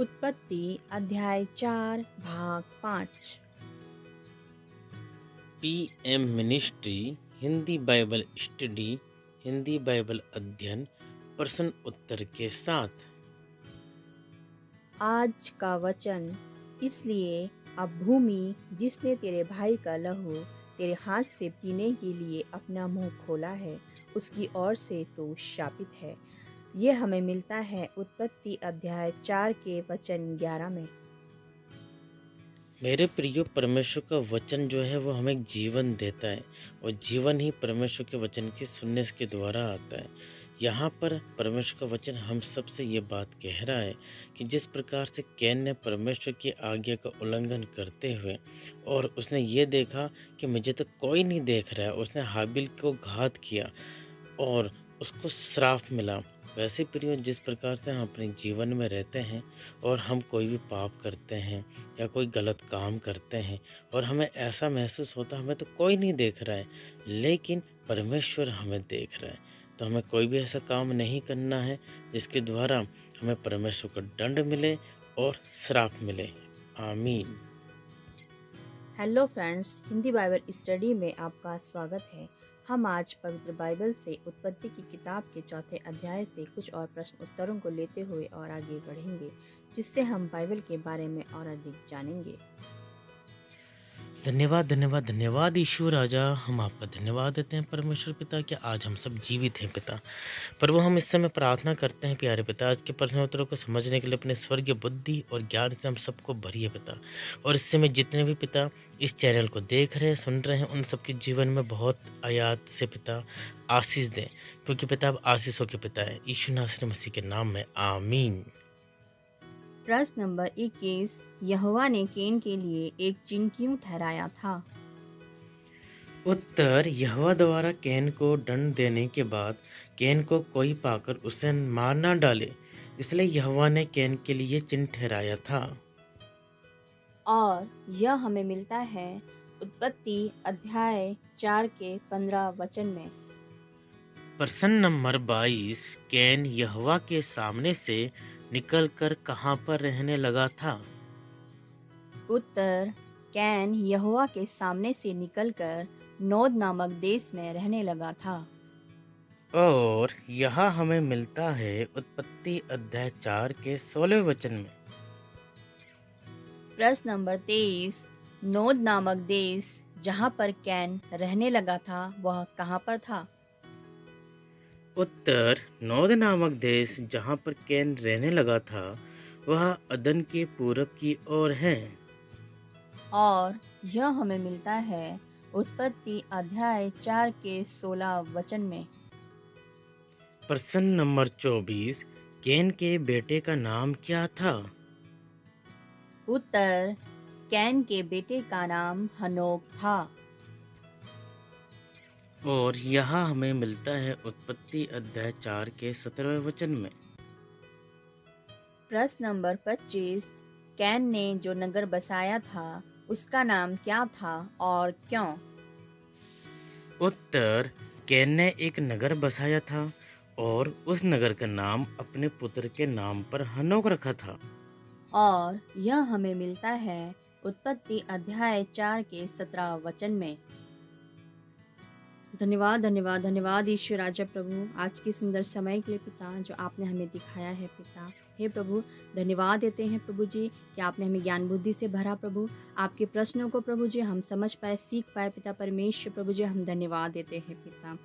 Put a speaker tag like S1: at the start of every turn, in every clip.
S1: उत्पत्ति अध्याय 4 भाग 5।
S2: PM ministry, Hindi Bible study, Hindi Bible अध्ययन, प्रश्न उत्तर के साथ।
S1: आज का वचन। इसलिए अब भूमि जिसने तेरे भाई का लहू तेरे हाथ से पीने के लिए अपना मुंह खोला है, उसकी ओर से तो शापित है। ये हमें मिलता है उत्पत्ति अध्याय 4 के वचन 11 में।
S2: मेरे प्रियो, परमेश्वर का वचन जो है वो हमें जीवन देता है और जीवन ही परमेश्वर के वचन की सुनने के द्वारा आता है। यहाँ पर परमेश्वर का वचन हम सबसे ये बात कह रहा है कि जिस प्रकार से कैन ने परमेश्वर की आज्ञा का उल्लंघन करते हुए और उसने ये देखा कि मुझे तो कोई नहीं देख रहा है, उसने हाबिल को घात किया और उसको श्राप मिला। वैसे प्रियो, जिस प्रकार से हम अपने जीवन में रहते हैं और हम कोई भी पाप करते हैं या कोई गलत काम करते हैं और हमें ऐसा महसूस होता है हमें तो कोई नहीं देख रहा है, लेकिन परमेश्वर हमें देख रहा है। तो हमें कोई भी ऐसा काम नहीं करना है जिसके द्वारा हमें परमेश्वर का दंड मिले और श्राप मिले। आमीन।
S1: Hello friends, Hindi Bible study में आपका स्वागत है। हम आज पवित्र बाइबल से उत्पत्ति की किताब के चौथे अध्याय से कुछ और प्रश्न उत्तरों को लेते हुए और आगे बढ़ेंगे, जिससे हम बाइबल के बारे में और अधिक जानेंगे।
S2: धन्यवाद धन्यवाद धन्यवाद ईश्वर राजा, हम आपका धन्यवाद देते हैं परमेश्वर पिता कि आज हम सब जीवित हैं पिता। प्रभु, हम इस समय प्रार्थना करते हैं प्यारे पिता, आज के प्रश्न उत्तरों को समझने के लिए अपने स्वर्गीय बुद्धि और ज्ञान से हम सबको भरिए पिता। और इस समय जितने भी पिता इस चैनल को देख रहे हैं, सुन रहे हैं, उन सबके जीवन में बहुत आयात से पिता आशीष दें, क्योंकि पिता आप आशीषों के पिता है। यीशु नासरी मसीह के नाम में आमीन।
S1: प्रश्न नंबर 21। यहोवा ने केन के लिए एक चिन्ह क्यों ठहराया था?
S2: उत्तर, यहोवा द्वारा कैन को दंड देने के बाद कैन को कोई पाकर उसे मार ना डाले, इसलिए यहोवा ने कैन के लिए चिन्ह ठहराया था।
S1: और यह हमें मिलता है उत्पत्ति अध्याय 4 के 15 वचन में।
S2: प्रश्न नंबर 22, कैन यहोवा के सामने से निकलकर कहाँ पर रहने लगा था?
S1: उत्तर, कैन यहोवा के सामने से निकलकर नोद नामक देश में रहने लगा था।
S2: और यहाँ हमें मिलता है उत्पत्ति अध्याय 4 के 16 वचन में।
S1: प्रश्न नंबर 23। नोद नामक देश जहाँ पर कैन रहने लगा था, वह कहाँ पर था?
S2: उत्तर, नोद नामक देश जहाँ पर कैन रहने लगा था वह अदन के पूरब की ओर है।
S1: और यह हमें मिलता है उत्पत्ति अध्याय 4 के 16 वचन में।
S2: प्रश्न नंबर 24, कैन के बेटे का नाम क्या था?
S1: उत्तर, कैन के बेटे का नाम हनोक था।
S2: और यहाँ हमें मिलता है उत्पत्ति अध्याय 4 के 17 वचन में।
S1: प्रश्न नंबर 25। कैन ने जो नगर बसाया था, उसका नाम क्या था और क्यों?
S2: उत्तर, कैन ने एक नगर बसाया था और उस नगर का नाम अपने पुत्र के नाम पर हनोक रखा था।
S1: और यह हमें मिलता है उत्पत्ति अध्याय 4 के 17 वचन में। धन्यवाद धन्यवाद धन्यवाद ईश्वर राजा प्रभु, आज के सुंदर समय के लिए पिता जो आपने हमें दिखाया है पिता। हे प्रभु, धन्यवाद देते हैं प्रभु जी कि आपने हमें ज्ञान बुद्धि से भरा प्रभु। आपके प्रश्नों को प्रभु जी हम समझ पाए, सीख पाए पिता परमेश्वर प्रभु जी, हम धन्यवाद देते हैं पिता।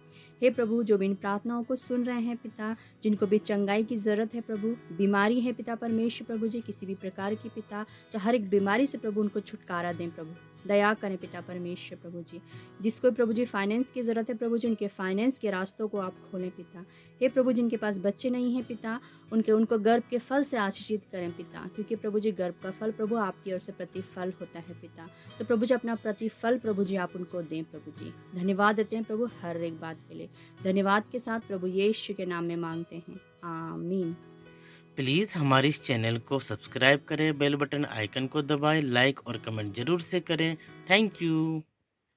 S1: हे प्रभु, जो भी इन प्रार्थनाओं को सुन रहे हैं पिता, जिनको भी चंगाई की ज़रूरत है प्रभु, बीमारी है पिता परमेश्वर प्रभु जी, किसी भी प्रकार की पिता, तो हर एक बीमारी से प्रभु उनको छुटकारा दें प्रभु। दया करें पिता परमेश्वर प्रभु जी। जिसको प्रभु जी फाइनेंस की ज़रूरत है प्रभु जी, उनके फाइनेंस के रास्तों को आप खोलें पिता। हे प्रभु, जिनके पास बच्चे नहीं हैं पिता, उनको गर्भ के फल से आशीषित करें पिता, क्योंकि प्रभु जी गर्भ का फल प्रभु आपकी ओर से प्रतिफल होता है पिता। तो प्रभु जी अपना प्रतिफल प्रभु जी आप उनको दें प्रभु जी। धन्यवाद देते हैं प्रभु हर एक बात के लिए। धन्यवाद के साथ प्रभु यीशु के नाम में मांगते हैं, आमीन।
S2: प्लीज़ हमारे इस चैनल को सब्सक्राइब करें, बेल बटन आइकन को दबाएं, लाइक और कमेंट जरूर से करें। Thank you.